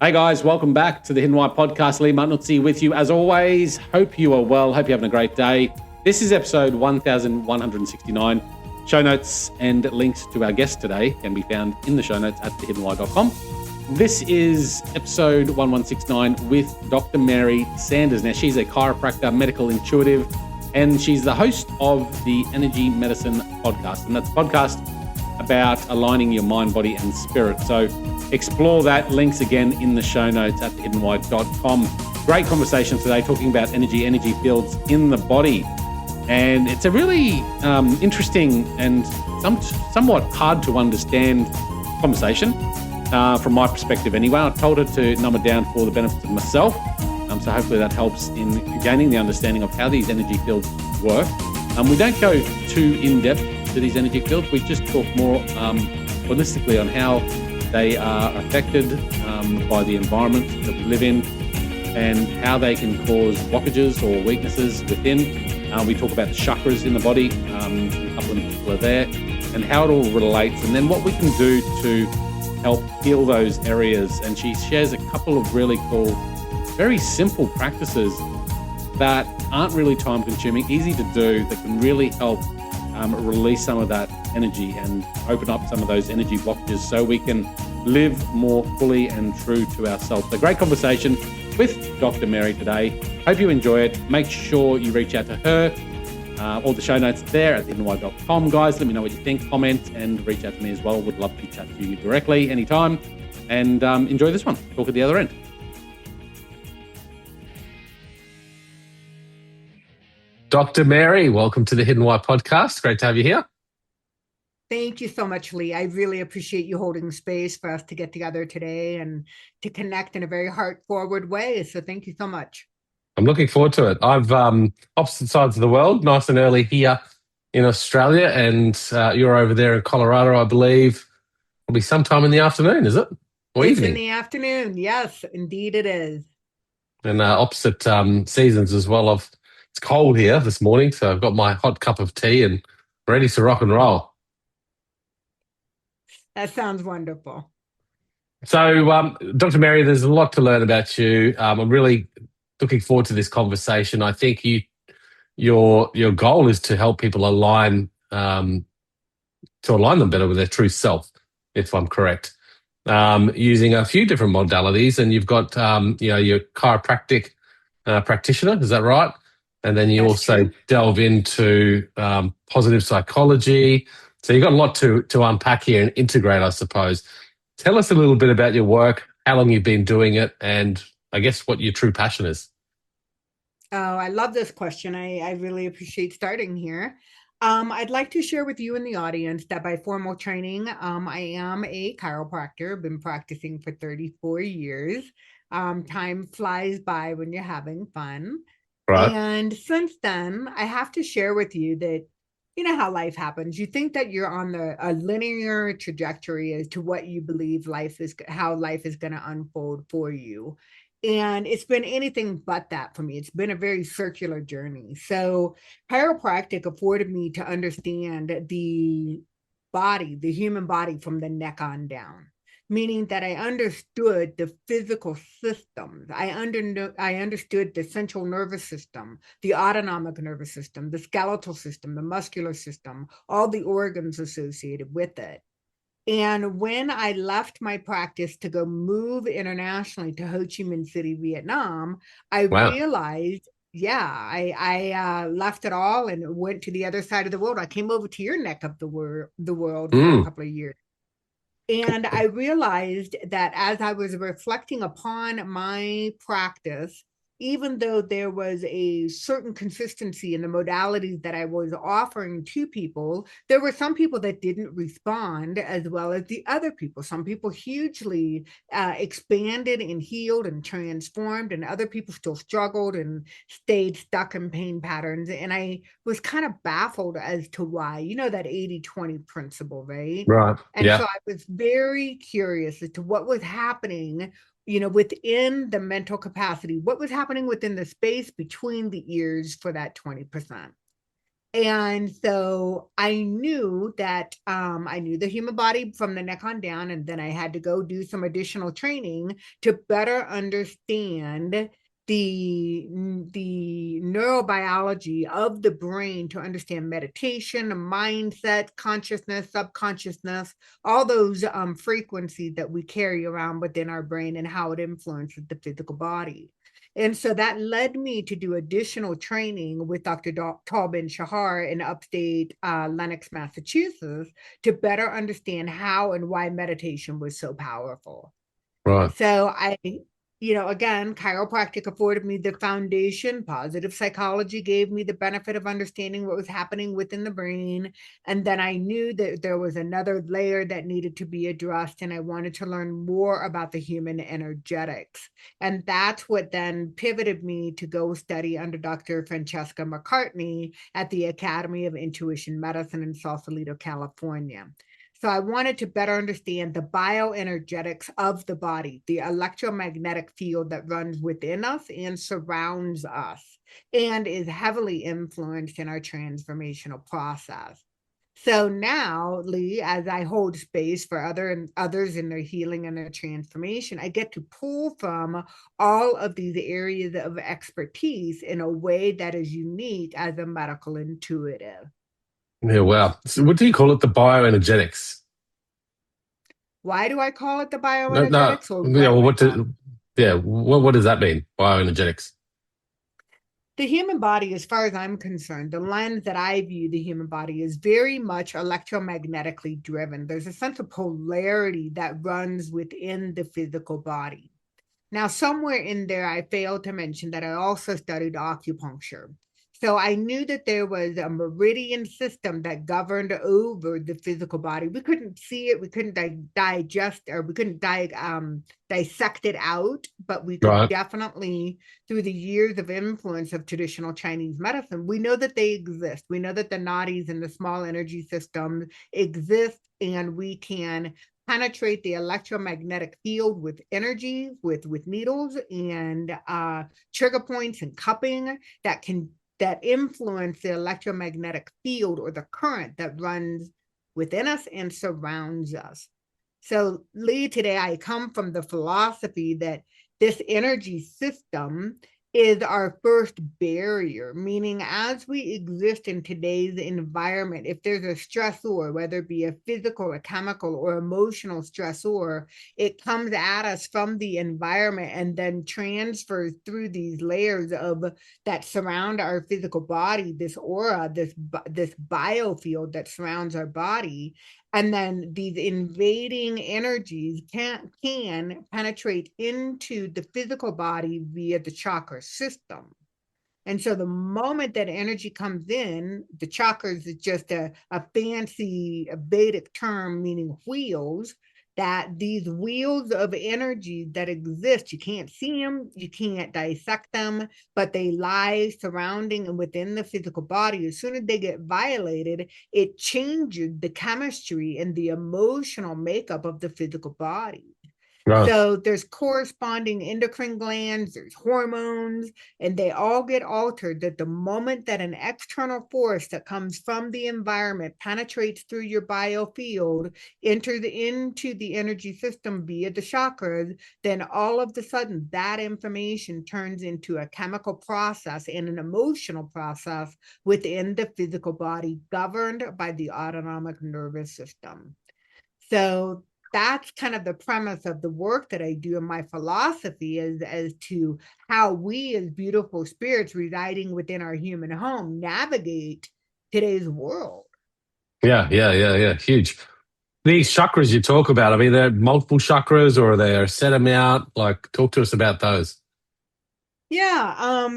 Hey guys, welcome back to the Hidden Why podcast. Lee Mutnutzi with you as always. Hope you are well. Hope you're having a great day. This is episode 1169. Show notes and links to our guest today can be found in the show notes at thehiddenwhy.com. This is episode 1169 with Dr. Mary Sanders. Now, she's a chiropractor, medical intuitive, and she's the host of the Energy Medicine podcast. And that's a podcast about aligning your mind, body, and spirit. So explore that. Links again in the show notes at thehiddenwhy.com. Great conversation today talking about energy fields in the body. And it's a really interesting and somewhat hard to understand conversation from my perspective anyway. I told her to numb it down for the benefit of myself. So hopefully that helps in gaining the understanding of how these energy fields work. We don't go too in-depth to these energy fields. We just talk more holistically on how they are affected by the environment that we live in and how they can cause blockages or weaknesses within. We talk about the chakras in the body, a couple of people are there, and how it all relates, and then what we can do to help heal those areas. And she shares a couple of really cool, very simple practices that aren't really time consuming, easy to do, that can really help release some of that energy and open up some of those energy blockages so we can live more fully and true to ourselves. So great conversation with Dr. Mary today. Hope you enjoy it. Make sure you reach out to her. All the show notes there at thehiddenwhy.com. Guys, let me know what you think, comment, and reach out to me as well. Would love to chat to you directly anytime. And enjoy this one. Talk at the other end. Dr. Mary, welcome to the Hidden Why podcast. Great to have you here. Thank you so much, Lee. I really appreciate you holding space for us to get together today and to connect in a very heart-forward way. So thank you so much. I'm looking forward to it. I've opposite sides of the world, nice and early here in Australia, and you're over there in Colorado, I believe. It'll be sometime in the afternoon, is it? Or it's evening? In the afternoon. Yes, indeed it is. And opposite seasons as well. It's cold here this morning, so I've got my hot cup of tea and ready to rock and roll. That sounds wonderful. So, Dr. Mary, there's a lot to learn about you. I'm really looking forward to this conversation. I think your goal is to help people align them better with their true self, if I'm correct, using a few different modalities. And you've got your chiropractic practitioner, is that right? And then you also delve into positive psychology. So you've got a lot to unpack here and integrate, I suppose. Tell us a little bit about your work, how long you've been doing it, and I guess what your true passion is. Oh, I love this question. I really appreciate starting here. I'd like to share with you and the audience that by formal training, I am a chiropractor. I've been practicing for 34 years. Time flies by when you're having fun. Right. And since then, I have to share with you that, you know how life happens. You think that you're on a linear trajectory as to what you believe how life is going to unfold for you. And it's been anything but that for me. It's been a very circular journey. So chiropractic afforded me to understand the human body from the neck on down. Meaning that I understood the physical systems. I understood the central nervous system, the autonomic nervous system, the skeletal system, the muscular system, all the organs associated with it. And when I left my practice to go move internationally to Ho Chi Minh City, Vietnam, I realized, I left it all and went to the other side of the world. I came over to your neck of the world for a couple of years. And I realized that as I was reflecting upon my practice, even though there was a certain consistency in the modalities that I was offering to people, there were some people that didn't respond as well as the other people. Some people hugely expanded and healed and transformed, and other people still struggled and stayed stuck in pain patterns. And I was kind of baffled as to why, you know, that 80-20 principle, right? Right. And so I was very curious as to what was happening, you know, within the mental capacity, what was happening within the space between the ears for that 20%. And so I knew that I knew the human body from the neck on down, and then I had to go do some additional training to better understand the neurobiology of the brain, to understand meditation, mindset, consciousness, subconsciousness, all those frequencies that we carry around within our brain and how it influences the physical body. And so that led me to do additional training with Dr. Tobin Shahar in upstate Lenox, Massachusetts, to better understand how and why meditation was so powerful. Right. So again, chiropractic afforded me the foundation. Positive psychology gave me the benefit of understanding what was happening within the brain. And then I knew that there was another layer that needed to be addressed, and I wanted to learn more about the human energetics. And that's what then pivoted me to go study under Dr. Francesca McCartney at the Academy of Intuition Medicine in Sausalito, California. So I wanted to better understand the bioenergetics of the body, the electromagnetic field that runs within us and surrounds us, and is heavily influenced in our transformational process. So now, Lee, as I hold space for others in their healing and their transformation, I get to pull from all of these areas of expertise in a way that is unique as a medical intuitive. Yeah, wow. So what do you call it? The bioenergetics? Why do I call it the No, no. bioenergetics, or Yeah, what well, do I call it? what does that mean? Bioenergetics. The human body, as far as I'm concerned, the lens that I view the human body is very much electromagnetically driven. There's a sense of polarity that runs within the physical body. Now, somewhere in there, I failed to mention that I also studied acupuncture. So I knew that there was a meridian system that governed over the physical body. We couldn't see it, we couldn't digest, or we couldn't dissect it out, but we could Right. definitely, through the years of influence of traditional Chinese medicine, we know that they exist. We know that the nadis and the small energy systems exist, and we can penetrate the electromagnetic field with energy, with needles and trigger points and cupping that influence the electromagnetic field or the current that runs within us and surrounds us. So, Lee, today I come from the philosophy that this energy system is our first barrier, meaning as we exist in today's environment, if there's a stressor, whether it be a physical, a chemical, or emotional stressor, it comes at us from the environment and then transfers through these layers of that surround our physical body, this aura, this biofield that surrounds our body. And then these invading energies can penetrate into the physical body via the chakra system. And so the moment that energy comes in, the chakras is just a fancy a Vedic term meaning wheels, that these wheels of energy that exist, you can't see them, you can't dissect them, but they lie surrounding and within the physical body. As soon as they get violated, it changes the chemistry and the emotional makeup of the physical body. Right. So there's corresponding endocrine glands, there's hormones, and they all get altered that the moment that an external force that comes from the environment penetrates through your biofield, enters into the energy system via the chakras, then all of a sudden that information turns into a chemical process and an emotional process within the physical body governed by the autonomic nervous system. So that's kind of the premise of the work that I do, in my philosophy is as to how we as beautiful spirits residing within our human home navigate today's world. Yeah. Huge. These chakras you talk about, I mean, they're multiple chakras or they're set them out. Like, talk to us about those. Yeah,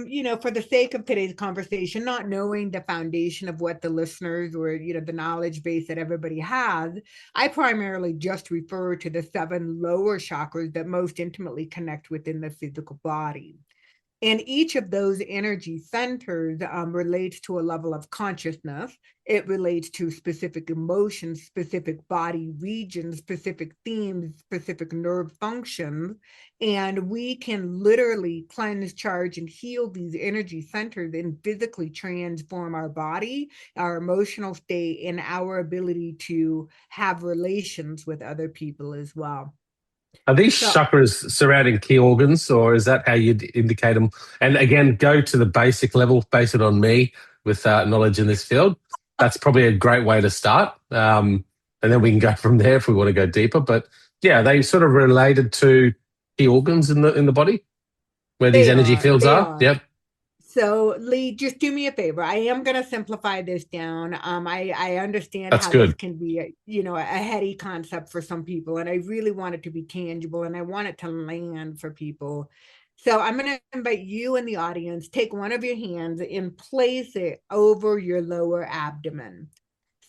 for the sake of today's conversation, not knowing the foundation of what the listeners or, the knowledge base that everybody has, I primarily just refer to the 7 lower chakras that most intimately connect within the physical body. And each of those energy centers relates to a level of consciousness. It relates to specific emotions, specific body regions, specific themes, specific nerve functions. And we can literally cleanse, charge, and heal these energy centers and physically transform our body, our emotional state, and our ability to have relations with other people as well. Are these So chakras surrounding key organs, or is that how you'd indicate them? And again, go to the basic level, base it on me with knowledge in this field. That's probably a great way to start. And then we can go from there if we want to go deeper. But yeah, they sort of related to key organs in the body where these they energy are, fields they are. are. Yep. So Lee, just do me a favor. I am going to simplify this down. I understand That's how this good. can be, a heady concept for some people, and I really want it to be tangible, and I want it to land for people. So I'm going to invite you in the audience, take one of your hands and place it over your lower abdomen.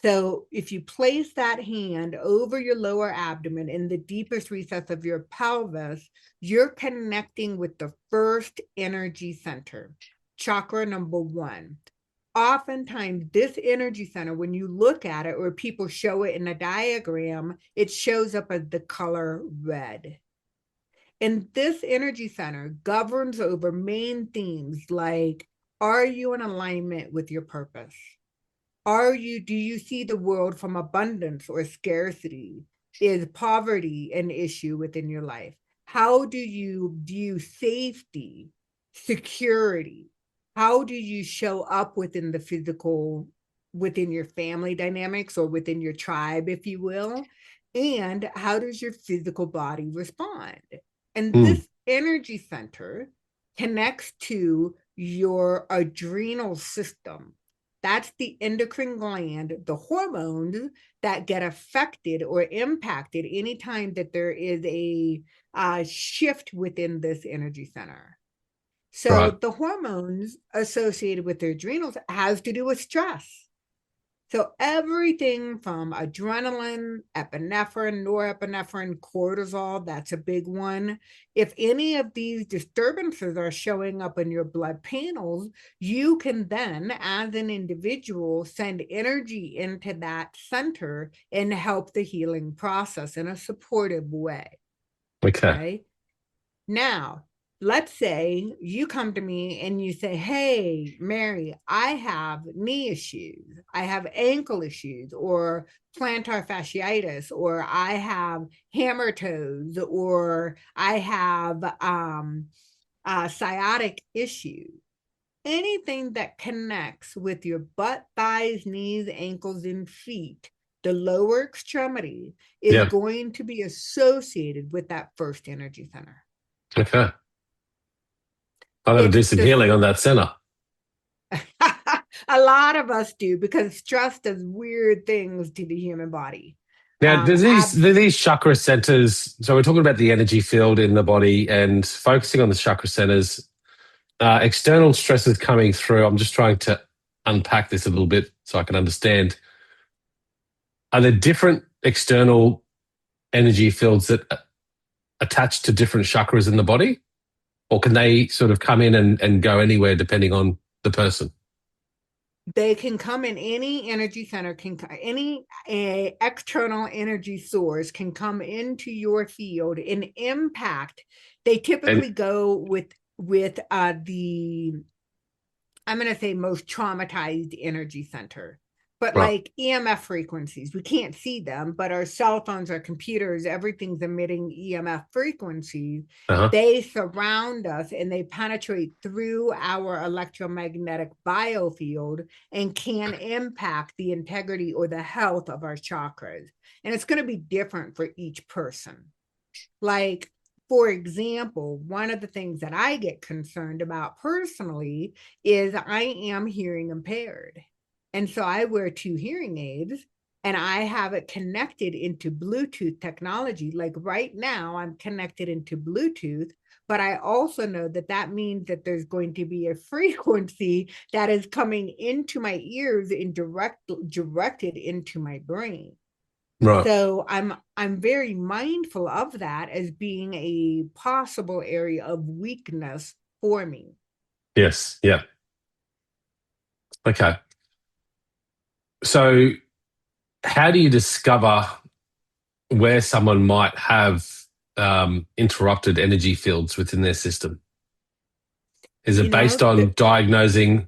So if you place that hand over your lower abdomen in the deepest recess of your pelvis, you're connecting with the first energy center, chakra number 1. Oftentimes, this energy center, when you look at it or people show it in a diagram, it shows up as the color red. And this energy center governs over main themes like, are you in alignment with your purpose? Do you see the world from abundance or scarcity? Is poverty an issue within your life? How do you view safety, security? How do you show up within the physical, within your family dynamics or within your tribe, if you will? And how does your physical body respond? And this energy center connects to your adrenal system. That's the endocrine gland, the hormones that get affected or impacted anytime that there is a shift within this energy center. So Right. the hormones associated with the adrenals has to do with stress. So everything from adrenaline, epinephrine, norepinephrine, cortisol, that's a big one. If any of these disturbances are showing up in your blood panels, you can then, as an individual, send energy into that center and help the healing process in a supportive way. Okay. Now, let's say you come to me and you say, hey, Mary, I have knee issues, I have ankle issues, or plantar fasciitis, or I have hammer toes, or I have sciatic issues. Anything that connects with your butt, thighs, knees, ankles, and feet, the lower extremity, is Yeah. going to be associated with that first energy center. Okay. I'll have to do It's some the healing on that center. a lot of us do, because stress does weird things to the human body. Now, do these chakra centers, so we're talking about the energy field in the body and focusing on the chakra centers, external stresses coming through. I'm just trying to unpack this a little bit so I can understand. Are there different external energy fields that attach to different chakras in the body? Or can they sort of come in and go anywhere depending on the person? They can come in any energy center, any external energy source can come into your field and impact. They And typically go with the, I'm going to say, most traumatized energy center. But right. like EMF frequencies, we can't see them, but our cell phones, our computers, everything's emitting EMF frequencies. Uh-huh. They surround us and they penetrate through our electromagnetic biofield and can impact the integrity or the health of our chakras. And it's going to be different for each person. Like, for example, one of the things that I get concerned about personally is I am hearing impaired. And so I wear 2 hearing aids and I have it connected into Bluetooth technology. Like right now, I'm connected into Bluetooth, but I also know that that means that there's going to be a frequency that is coming into my ears and directed into my brain. Right. So I'm very mindful of that as being a possible area of weakness for me. Yes. Yeah. Okay. So how do you discover where someone might have interrupted energy fields within their system? Is it You know, based on diagnosing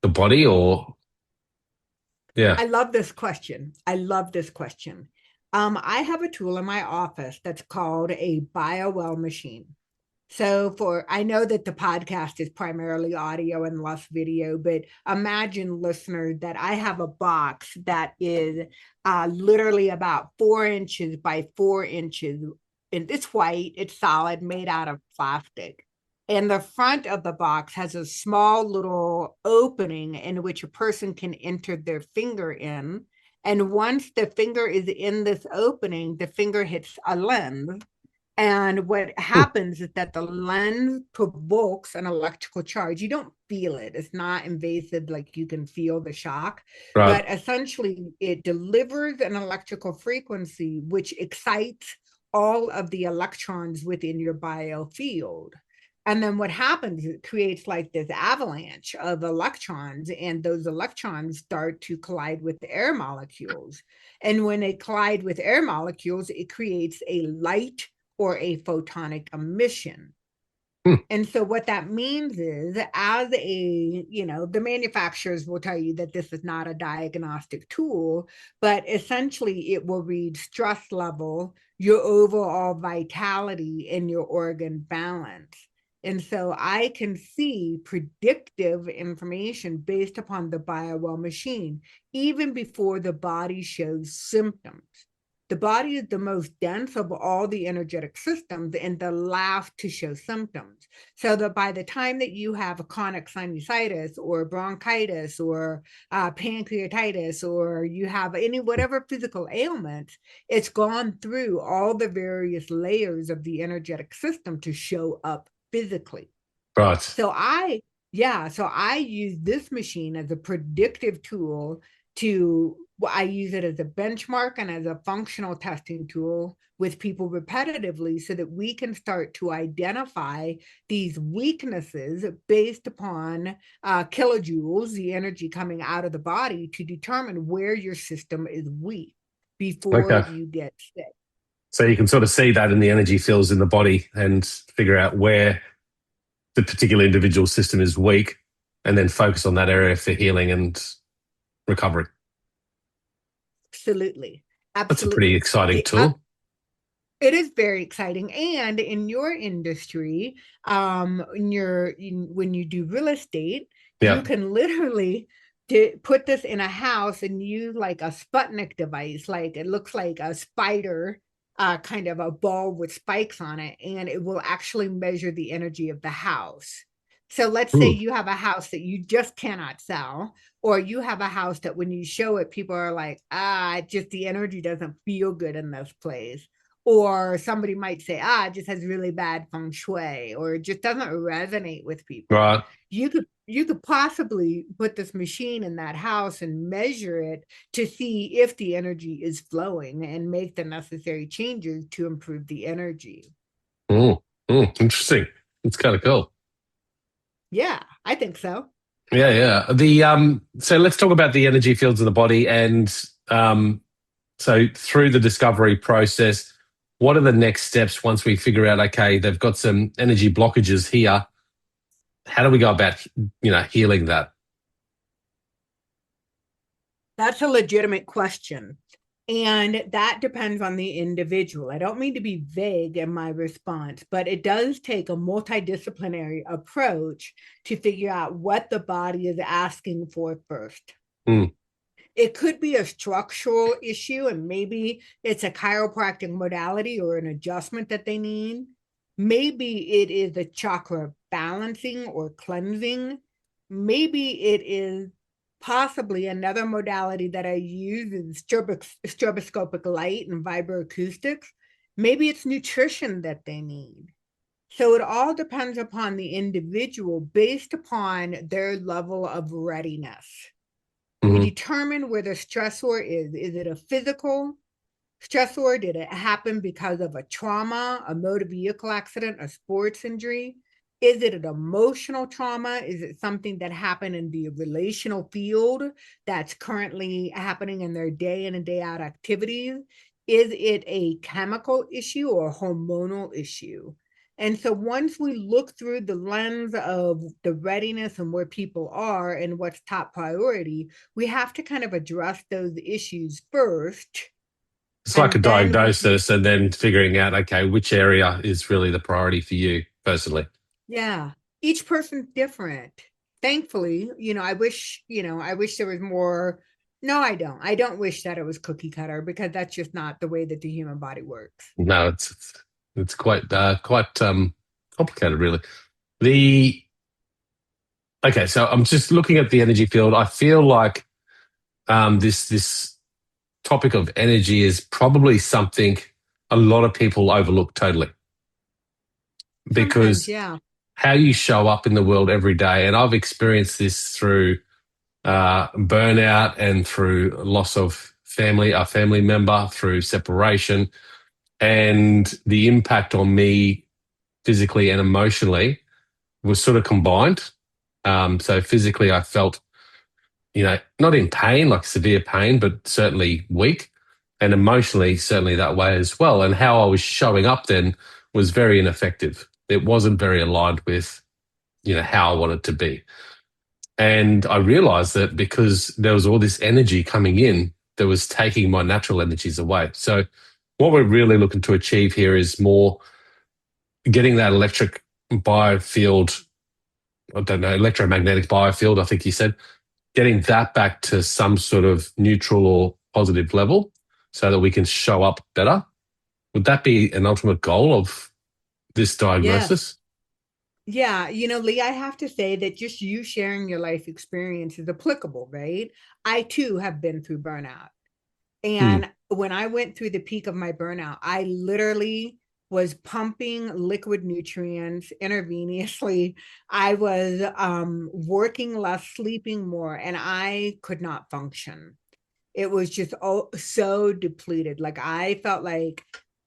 the body or, yeah? I love this question. I love this question. I have a tool in my office that's called a Biowell machine. So I know that the podcast is primarily audio and less video, but imagine, listeners, that I have a box that is literally about 4 inches by 4 inches. And it's white, it's solid, made out of plastic. And the front of the box has a small little opening in which a person can enter their finger in. And once the finger is in this opening, the finger hits a lens. And what Hmm. happens is that the lens provokes an electrical charge. You don't feel it. It's not invasive, like you can feel the shock. Right. But essentially, it delivers an electrical frequency which excites all of the electrons within your biofield. And then what happens is it creates like this avalanche of electrons, and those electrons start to collide with the air molecules. And when they collide with air molecules, it creates a light or a photonic emission. Hmm. And so what that means is, the manufacturers will tell you that this is not a diagnostic tool, but essentially it will read stress level, your overall vitality, and your organ balance. And so I can see predictive information based upon the Biowell machine, even before the body shows symptoms. The body is the most dense of all the energetic systems and the last to show symptoms. So that by the time that you have a chronic sinusitis or bronchitis or pancreatitis, or you have whatever physical ailment, it's gone through all the various layers of the energetic system to show up physically. Right. So I use this machine as a predictive tool I use it as a benchmark and as a functional testing tool with people repetitively so that we can start to identify these weaknesses based upon kilojoules, the energy coming out of the body, to determine where your system is weak before Okay. you get sick. So you can sort of see that in the energy fields in the body and figure out where the particular individual system is weak and then focus on that area for healing and recovery. Absolutely. That's a pretty Absolutely. exciting The tool. It is very exciting. And in your industry, when you do real estate, you Yeah. can literally put this in a house and use like a Sputnik device. Like it looks like a spider, kind of a ball with spikes on it, and it will actually measure the energy of the house. So let's say Ooh. you have a house that you just cannot sell, or you have a house that when you show it, people are like, just the energy doesn't feel good in this place. Or somebody might say, it just has really bad feng shui, or it just doesn't resonate with people. Right. You could possibly put this machine in that house and measure it to see if the energy is flowing and make the necessary changes to improve the energy. Interesting. It's kind of cool. Yeah, I think so. Yeah, yeah. So let's talk about the energy fields of the body. And so through the discovery process, what are the next steps once we figure out, okay, they've got some energy blockages here? How do we go about, healing that? That's a legitimate question. And that depends on the individual. I don't mean to be vague in my response, but it does take a multidisciplinary approach to figure out what the body is asking for first. Mm. It could be a structural issue, and maybe it's a chiropractic modality or an adjustment that they need. Maybe it is a chakra balancing or cleansing. Maybe it is possibly another modality that I use is stroboscopic light and vibroacoustics. Maybe it's nutrition that they need. So it all depends upon the individual based upon their level of readiness. We Mm-hmm. determine where the stressor is. Is it a physical stressor? Did it happen because of a trauma, a motor vehicle accident, a sports injury? Is it an emotional trauma? Is it something that happened in the relational field that's currently happening in their day in and day out activities? Is it a chemical issue or a hormonal issue? And so once we look through the lens of the readiness and where people are and what's top priority, we have to kind of address those issues first. It's like a And then diagnosis and then figuring out, okay, which area is really the priority for you personally. yeah, each person's different. Thankfully, I wish there was more. No, I don't. I don't wish that it was cookie cutter because that's just not the way that the human body works. No, it's quite complicated, really. The Okay, so I'm just looking at the energy field. I feel like this topic of energy is probably something a lot of people overlook totally, Sometimes, because yeah. how you show up in the world every day, and I've experienced this through burnout and through loss of a family member, through separation, and the impact on me physically and emotionally was sort of combined. So physically, I felt, not in pain, like severe pain, but certainly weak. And emotionally, certainly that way as well. And how I was showing up then was very ineffective. It wasn't very aligned with, how I wanted to be. And I realized that because there was all this energy coming in that was taking my natural energies away. So what we're really looking to achieve here is more getting that electric biofield, I don't know, electromagnetic biofield, I think you said, getting that back to some sort of neutral or positive level so that we can show up better. Would that be an ultimate goal of this Yes. diagnosis? Yeah, Lee, I have to say that just you sharing your life experience is applicable, right? I too have been through burnout. Hmm. And when I went through the peak of my burnout, I literally was pumping liquid nutrients intravenously. I was working less, sleeping more, and I could not function. It was just so depleted. Like I felt like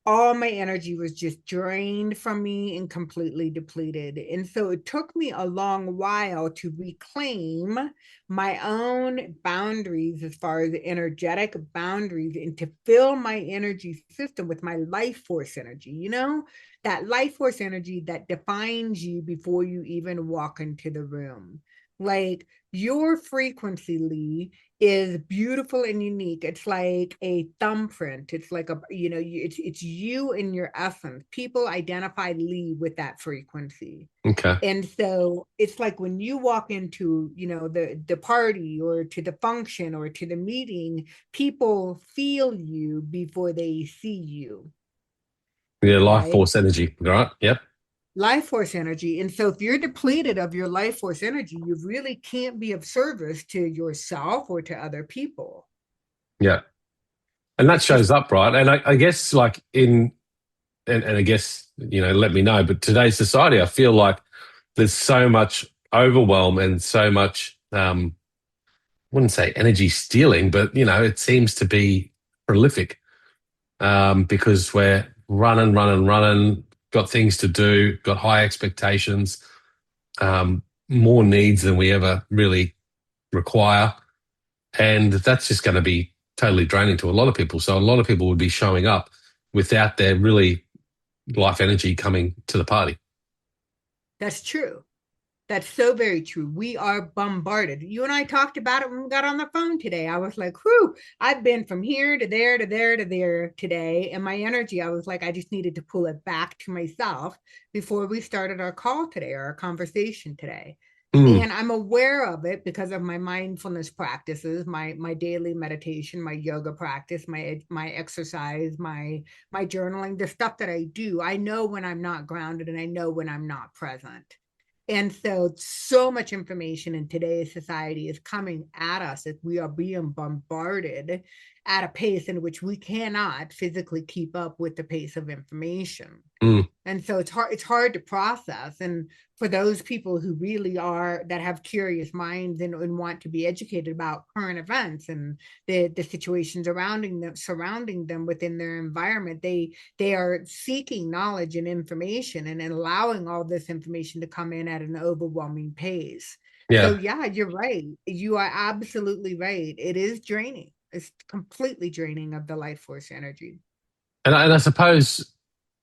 all my energy was just drained from me and completely depleted. And so it took me a long while to reclaim my own boundaries as far as energetic boundaries and to fill my energy system with my life force energy, that life force energy that defines you before you even walk into the room. Like your frequency, Lee, is beautiful and unique. It's like a thumbprint. It's like it's you in your essence. People identify Lee with that frequency. Okay. And so it's like when you walk into, the party or to the function or to the meeting, people feel you before they see you, Yeah, life right? force energy, right? Yep. Life force energy. And so if you're depleted of your life force energy, you really can't be of service to yourself or to other people. Yeah. And that It's just shows up, right? And I guess like and I guess, let me know, but today's society, I feel like there's so much overwhelm and so much, wouldn't say energy stealing, but, it seems to be prolific, because we're running, got things to do, got high expectations, more needs than we ever really require. And that's just going to be totally draining to a lot of people. So a lot of people would be showing up without their really life energy coming to the party. That's true. That's so very true. We are bombarded. You and I talked about it when we got on the phone today. I was like, whew, I've been from here to there to there to there today. And my energy, I was like, I just needed to pull it back to myself before we started our call today or our conversation today. Mm, And I'm aware of it because of my mindfulness practices, my daily meditation, my yoga practice, my exercise, my journaling, the stuff that I do. I know when I'm not grounded and I know when I'm not present. And so much information in today's society is coming at us as we are being bombarded. at a pace in which we cannot physically keep up with the pace of information. Mm. And so it's hard to process. And for those people who really that have curious minds and want to be educated about current events and the situations surrounding them within their environment, they are seeking knowledge and information and allowing all this information to come in at an overwhelming pace. Yeah. So yeah, you're right. You are absolutely right. It is draining. It's completely draining of the life force energy. And I suppose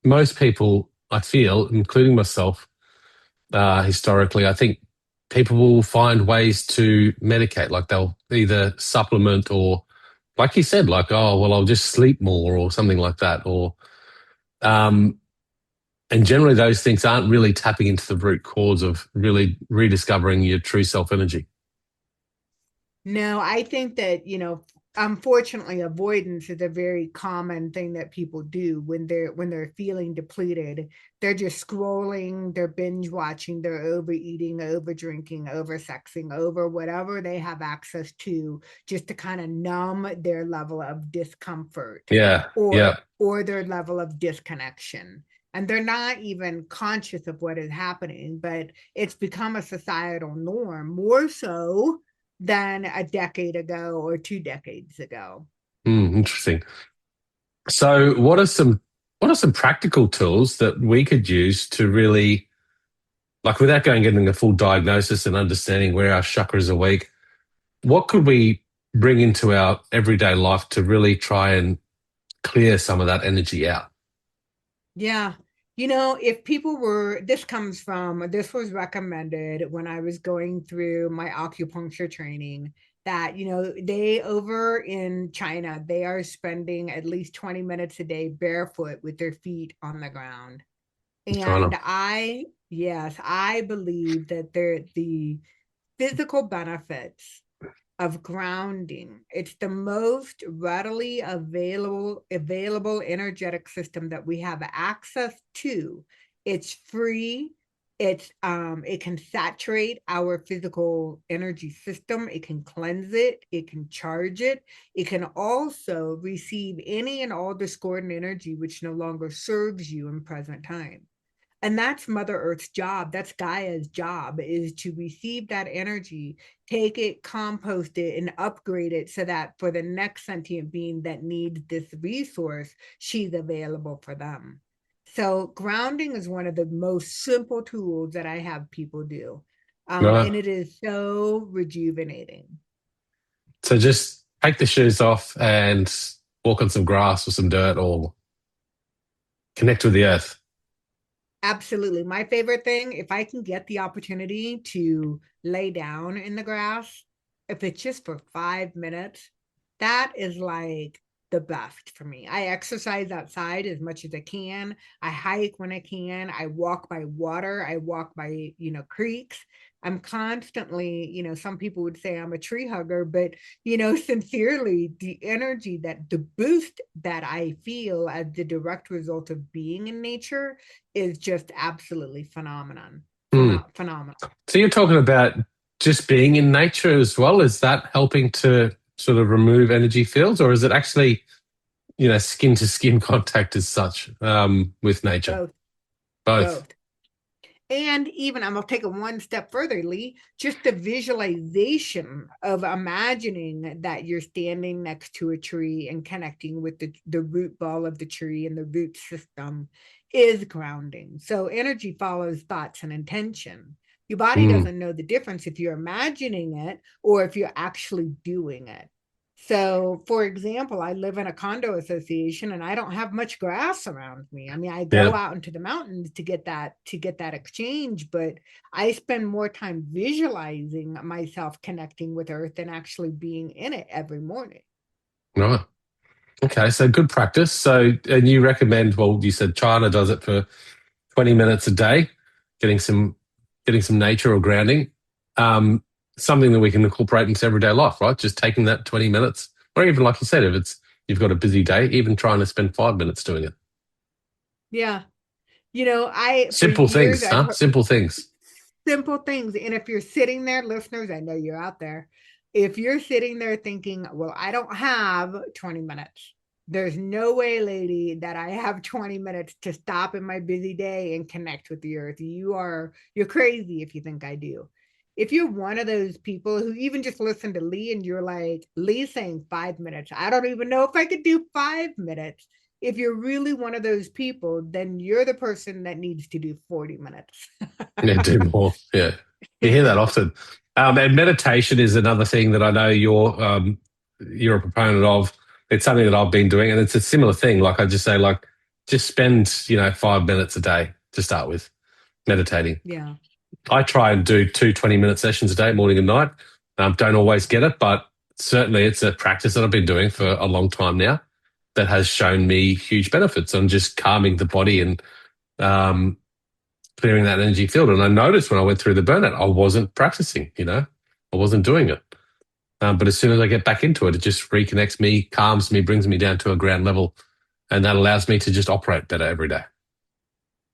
most people, I feel, including myself, historically, I think people will find ways to medicate. Like they'll either supplement or, like you said, like, oh, well, I'll just sleep more or something like that. Or, and generally those things aren't really tapping into the root cause of really rediscovering your true self energy. No, I think that, unfortunately, avoidance is a very common thing that people do when they're feeling depleted. They're just scrolling, they're binge watching, they're overeating, over drinking, over sexing, over whatever they have access to, just to kind of numb their level of discomfort, Yeah. Yeah. or their level of disconnection. And they're not even conscious of what is happening, but it's become a societal norm, more so than a decade ago or 2 decades ago. Interesting. So what are some practical tools that we could use to really, like, without going getting a full diagnosis and understanding where our chakras are weak, what could we bring into our everyday life to really try and clear some of that energy out? Yeah. If people this was recommended when I was going through my acupuncture training, that, they over in China, they are spending at least 20 minutes a day barefoot with their feet on the ground. And yes, I believe that the physical benefits of grounding. It's the most readily available energetic system that we have access to. It's free. It can saturate our physical energy system. It can cleanse it. It can charge it. It can also receive any and all discordant energy which no longer serves you in present time. And that's Mother Earth's job. That's Gaia's job, is to receive that energy, take it, compost it, and upgrade it so that for the next sentient being that needs this resource, she's available for them. So grounding is one of the most simple tools that I have people do. And it is so rejuvenating. So just take the shoes off and walk on some grass or some dirt or connect with the earth. Absolutely. My favorite thing, if I can get the opportunity to lay down in the grass, if it's just for 5 minutes, that is like the best for me. I exercise outside as much as I can. I hike when I can. I walk by water. I walk by, creeks. I'm constantly, some people would say I'm a tree hugger, but, sincerely, the energy, the boost that I feel as the direct result of being in nature is just absolutely phenomenal. Phenomenal. So you're talking about just being in nature as well. Is that helping to sort of remove energy fields, or is it actually, skin to skin contact as such with nature? Both. And even I'm going to take it one step further, Lee, just the visualization of imagining that you're standing next to a tree and connecting with the root ball of the tree and the root system is grounding. So energy follows thoughts and intention. Your body doesn't know the difference if you're imagining it or if you're actually doing it. So, for example, I live in a condo association and I don't have much grass around me. I mean, I go out into the mountains to get that exchange, but I spend more time visualizing myself connecting with earth than actually being in it every morning. Right. Okay, so good practice. So, and you recommend, well, you said China does it for 20 minutes a day, getting some nature or grounding. Something that we can incorporate into everyday life, right? Just taking that 20 minutes, or even like you said, if you've got a busy day, even trying to spend 5 minutes doing it. Yeah. Simple things, huh? Simple things. Simple things. And if you're sitting there, listeners, I know you're out there. if you're sitting there thinking, well, I don't have 20 minutes. There's no way, lady, that I have 20 minutes to stop in my busy day and connect with the earth. You're crazy if you think I do. If you're one of those people who even just listen to Lee and you're like, Lee's saying 5 minutes. I don't even know if I could do 5 minutes. If you're really one of those people, then you're the person that needs to do 40 minutes. Yeah, do more. Yeah. You hear that often. And meditation is another thing that I know you're a proponent of. It's something that I've been doing, and it's a similar thing. Like I just say, like, just spend 5 minutes a day to start with meditating. Yeah. I try and do 20-minute sessions a day, morning and night. Don't always get it, but certainly it's a practice that I've been doing for a long time now that has shown me huge benefits on just calming the body and clearing that energy field. And I noticed when I went through the burnout, I wasn't practicing, I wasn't doing it. But as soon as I get back into it, it just reconnects me, calms me, brings me down to a ground level. And that allows me to just operate better every day.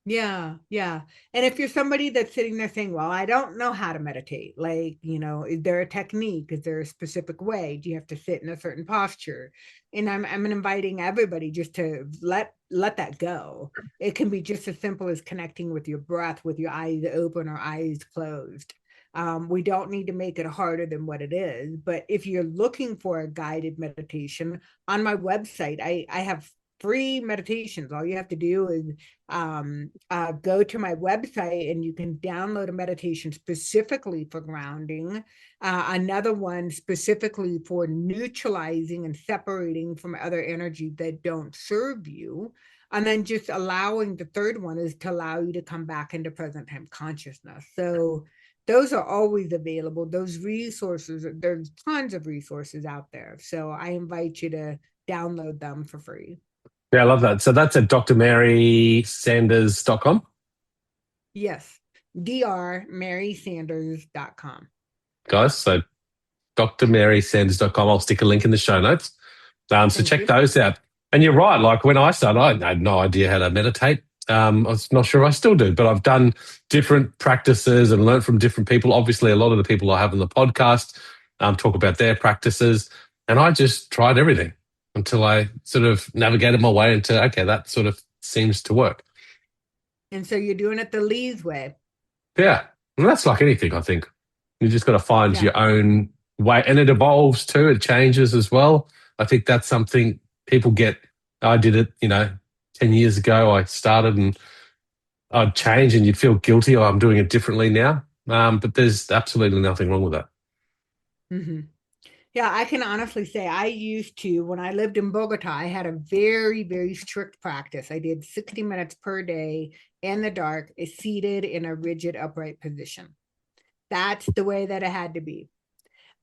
Yeah, yeah. And if you're somebody that's sitting there saying, well, I don't know how to meditate, like, is there a technique? Is there a specific way? Do you have to sit in a certain posture? And I'm inviting everybody just to let that go. It can be just as simple as connecting with your breath, with your eyes open or eyes closed. We don't need to make it harder than what it is. But if you're looking for a guided meditation, on my website, I have free meditations. All you have to do is go to my website and you can download a meditation specifically for grounding, another one specifically for neutralizing and separating from other energies that don't serve you. And then just allowing, the third one is to allow you to come back into present time consciousness. So those are always available. Those resources, there's tons of resources out there. So I invite you to download them for free. Yeah, I love that. So that's at drmarysanders.com. Yes, drmarysanders.com. Guys, so drmarysanders.com. I'll stick a link in the show notes. So check those out. And you're right. Like when I started, I had no idea how to meditate. I was not sure I still do, but I've done different practices and learned from different people. Obviously, a lot of the people I have on the podcast talk about their practices. And I just tried everything until I sort of navigated my way into, okay, that sort of seems to work. And so you're doing it the Lee's way. Yeah. And that's like anything, I think. You just got to find your own way. And it evolves too. It changes as well. I think that's something people get. I did it, 10 years ago. I started and I'd change and you'd feel guilty. Oh, I'm doing it differently now. But there's absolutely nothing wrong with that. Mm-hmm. Yeah, I can honestly say I used to, when I lived in Bogota, I had a very, very strict practice. I did 60 minutes per day in the dark, seated in a rigid upright position. That's the way that it had to be.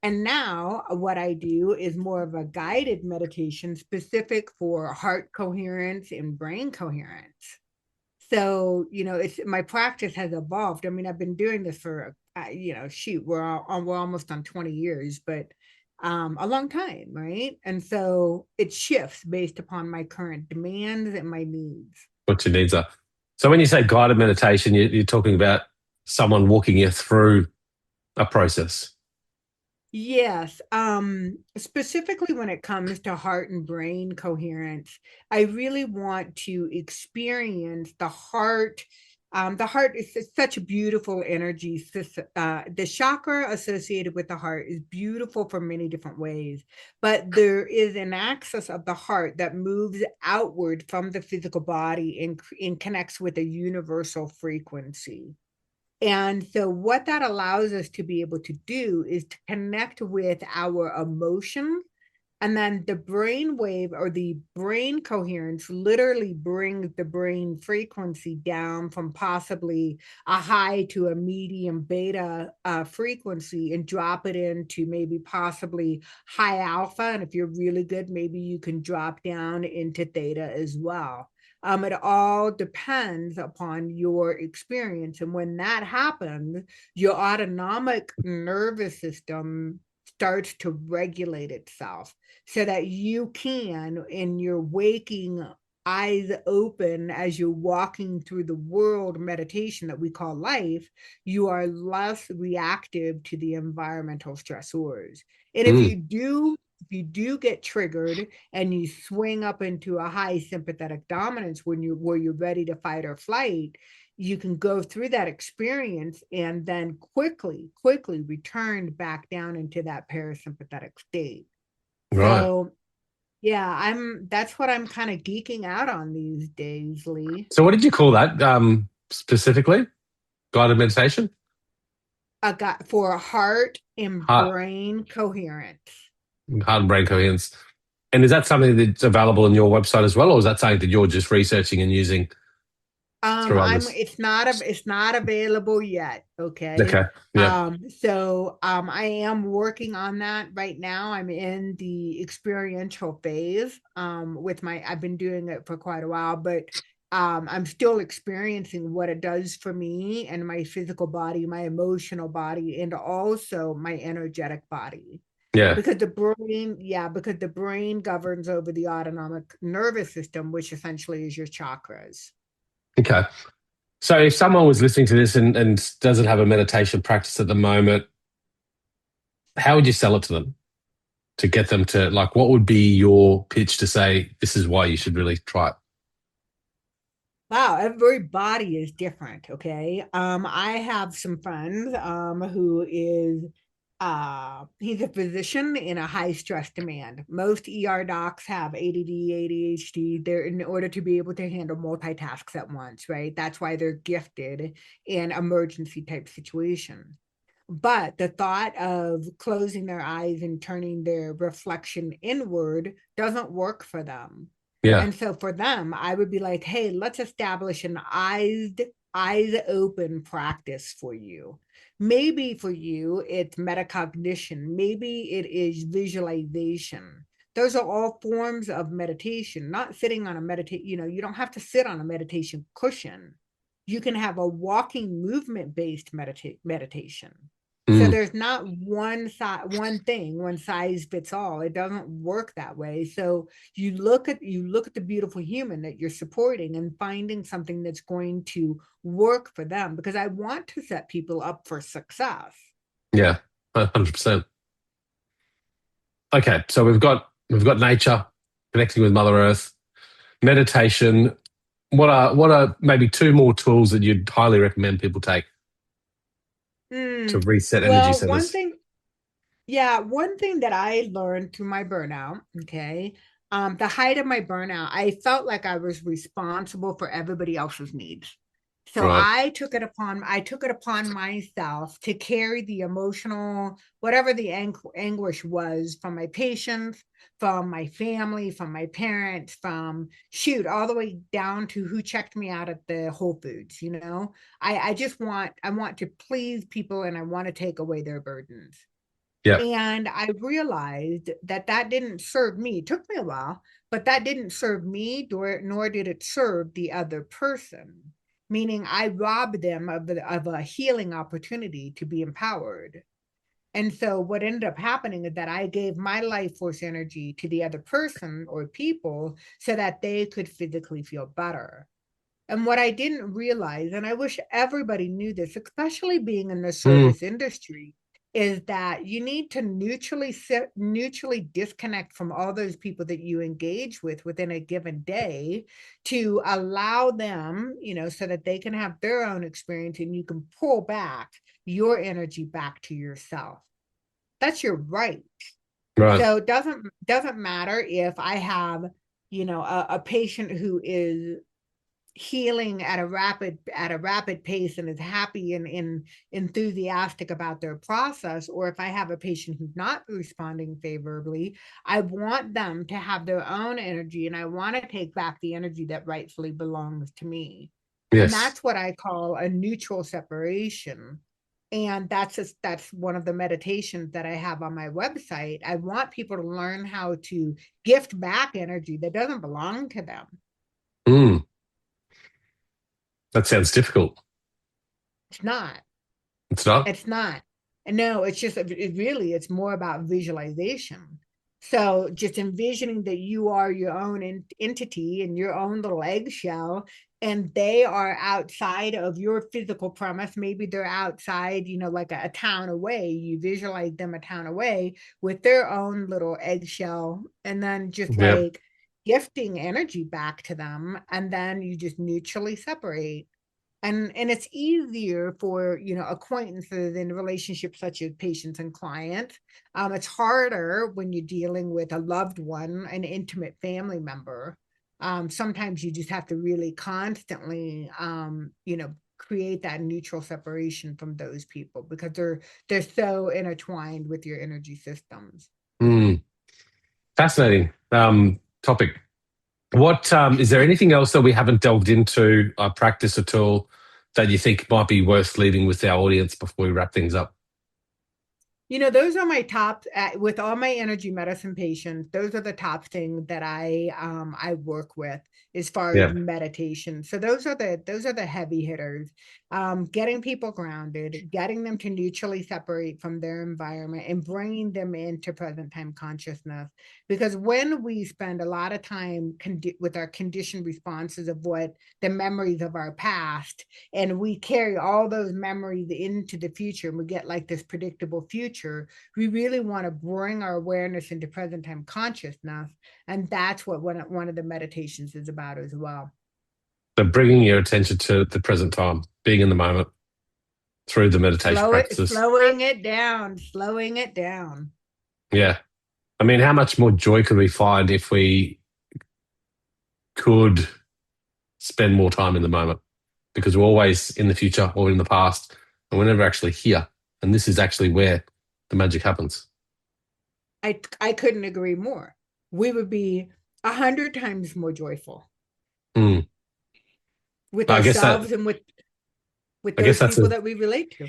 And now what I do is more of a guided meditation specific for heart coherence and brain coherence. So, my practice has evolved. I mean, I've been doing this for, we're almost on 20 years, but a long time, right? And so it shifts based upon my current demands and my needs. What your needs are. So when you say guided meditation, you're talking about someone walking you through a process. Yes. Specifically when it comes to heart and brain coherence, I really want to experience the heart. The heart is such a beautiful energy. The chakra associated with the heart is beautiful for many different ways, but there is an axis of the heart that moves outward from the physical body and connects with a universal frequency. And so what that allows us to be able to do is to connect with our emotions. And then the brain wave or the brain coherence literally brings the brain frequency down from possibly a high to a medium beta frequency and drop it into maybe possibly high alpha. And if you're really good, maybe you can drop down into theta as well. It all depends upon your experience. And when that happens, your autonomic nervous system starts to regulate itself so that you can, in your waking eyes open as you're walking through the world meditation that we call life, you are less reactive to the environmental stressors. And Mm, if you do get triggered and you swing up into a high sympathetic dominance where you're ready to fight or flight, you can go through that experience and then quickly return back down into that parasympathetic state. right. So yeah, that's what I'm kind of geeking out on these days, Lee. So what did you call that specifically? Guided meditation? I got for heart and Heart, brain coherence. heart and brain coherence. And is that something that's available on your website as well, or is that something that you're just researching and using through I'm others? it's not available yet, okay? Okay. Yeah. I am working on that right now. I'm in the experiential phase with my I've been doing it for quite a while, but I'm still experiencing what it does for me and my physical body, my emotional body, and also my energetic body. Yeah. Because the brain governs over the autonomic nervous system, which essentially is your chakras. Okay. So if someone was listening to this and doesn't have a meditation practice at the moment, how would you sell it to them to get them to like, what would be your pitch to say, this is why you should really try it? Wow, every body is different, okay? I have some friends who is he's a physician in a high stress demand. Most ER docs have ADD, ADHD. They're in order to be able to handle multitasks at once, right? That's why they're gifted in emergency type situations. But the thought of closing their eyes and turning their reflection inward doesn't work for them. Yeah. And so for them, I would be like, hey, let's establish an eyes open practice for you. Maybe for you, it's metacognition. Maybe it is visualization. Those are all forms of meditation, not sitting on a you don't have to sit on a meditation cushion. You can have a walking movement based meditation. So Mm, there's not one size fits all. It doesn't work that way. So you look at the beautiful human that you're supporting and finding something that's going to work for them, because I want to set people up for success. yeah. 100%. Okay. So we've got nature, connecting with Mother Earth, meditation. What are maybe two more tools that you'd highly recommend people take to Mm, reset energy well, centers? one thing that I learned through my burnout, okay, the height of my burnout, I felt like I was responsible for everybody else's needs. So Right. I took it upon myself to carry the emotional, whatever the anguish was from my patients, from my family, from my parents, from shoot, all the way down to who checked me out at the Whole Foods, you know. I want to please people and I want to take away their burdens. Yeah. And I realized that that didn't serve me. It took me a while, but that didn't serve me, nor did it serve the other person. Meaning, I robbed them of a healing opportunity to be empowered. And so, what ended up happening is that I gave my life force energy to the other person or people so that they could physically feel better. And what I didn't realize, and I wish everybody knew this, especially being in the Mm, service industry, is that you need to neutrally disconnect from all those people that you engage with within a given day to allow them, so that they can have their own experience and you can pull back your energy back to yourself. That's your right. right. So it doesn't matter if I have, a patient who is healing at a rapid pace and is happy and enthusiastic about their process, or if I have a patient who's not responding favorably, I want them to have their own energy and I want to take back the energy that rightfully belongs to me. And Yes. that's what I call a neutral separation. And that's one of the meditations that I have on my website. I want people to learn how to gift back energy that doesn't belong to them. Mm, that sounds difficult. It's not. It's not? It's not. And no, it's just it really it's more about visualization. So just envisioning that you are your own entity and your own little eggshell, and they are outside of your physical premise. Maybe they're outside, like a town away. You visualize them a town away with their own little eggshell, and then just Yep. like gifting energy back to them, and then you just mutually separate. And it's easier for acquaintances in relationships such as patients and clients. It's harder when you're dealing with a loved one, an intimate family member. Sometimes you just have to really constantly create that neutral separation from those people, because they're so intertwined with your energy systems. Fascinating topic. What is there anything else that we haven't delved into practice at all that you think might be worth leaving with our audience before we wrap things up? Those are my top, with all my energy medicine patients. Those are the top things that I work with as far as meditation. So those are the heavy hitters. Getting people grounded, getting them to neutrally separate from their environment, and bringing them into present time consciousness. Because when we spend a lot of time with our conditioned responses of what the memories of our past, and we carry all those memories into the future, and we get like this predictable future, we really want to bring our awareness into present time consciousness. And that's what one of the meditations is about as well. So bringing your attention to the present time, being in the moment through the meditation practices. Slowing it down. Yeah. I mean, how much more joy could we find if we could spend more time in the moment? Because we're always in the future or in the past, and we're never actually here. And this is actually where the magic happens. I couldn't agree more. We would be 100 times more joyful with ourselves and with those people that we relate to.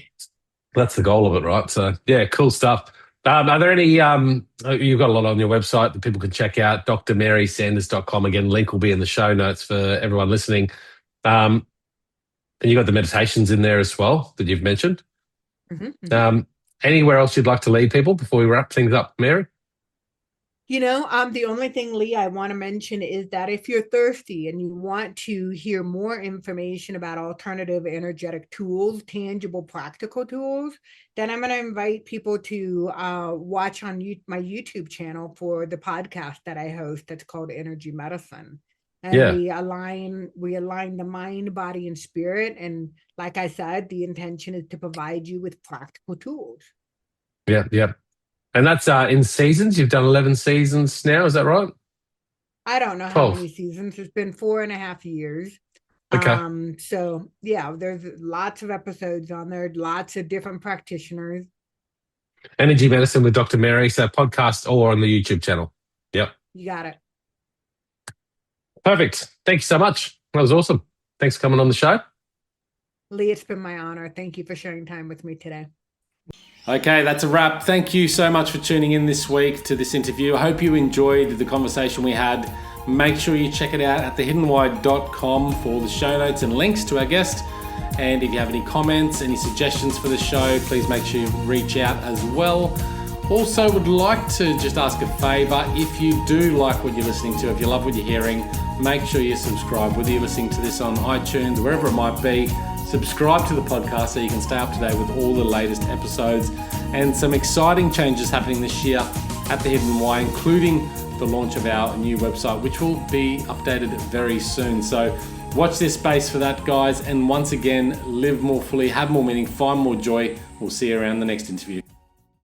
That's the goal of it, right? So yeah, cool stuff. Are there any, you've got a lot on your website that people can check out, drmarysanders.com. Again, link will be in the show notes for everyone listening. And you got the meditations in there as well that you've mentioned. Anywhere else you'd like to lead people before we wrap things up, Mary? The only thing, Lee, I want to mention is that if you're thirsty and you want to hear more information about alternative energetic tools, tangible, practical tools, then I'm going to invite people to watch on my YouTube channel for the podcast that I host that's called Energy Medicine. And we align the mind, body, and spirit. And like I said, the intention is to provide you with practical tools. Yeah. And that's in seasons. You've done 11 seasons now. Is that right? I don't know 12. how many seasons. It's been 4.5 years. Okay. So yeah, there's lots of episodes on there, lots of different practitioners. Energy Medicine with Dr. Mary. So podcast or on the YouTube channel. Yep. You got it. Perfect. Thank you so much. That was awesome. Thanks for coming on the show. Lee, it's been my honor. Thank you for sharing time with me today. Okay, that's a wrap. Thank you so much for tuning in this week to this interview. I hope you enjoyed the conversation we had. Make sure you check it out at thehiddenwhy.com for all the show notes and links to our guest. And if you have any comments, any suggestions for the show, please make sure you reach out as well. Also, would like to just ask a favor. If you do like what you're listening to, if you love what you're hearing, make sure you subscribe, whether you're listening to this on iTunes, wherever it might be. Subscribe to the podcast so you can stay up to date with all the latest episodes, and some exciting changes happening this year at The Hidden Why, including the launch of our new website, which will be updated very soon. So watch this space for that, guys. And once again, live more fully, have more meaning, find more joy. We'll see you around the next interview.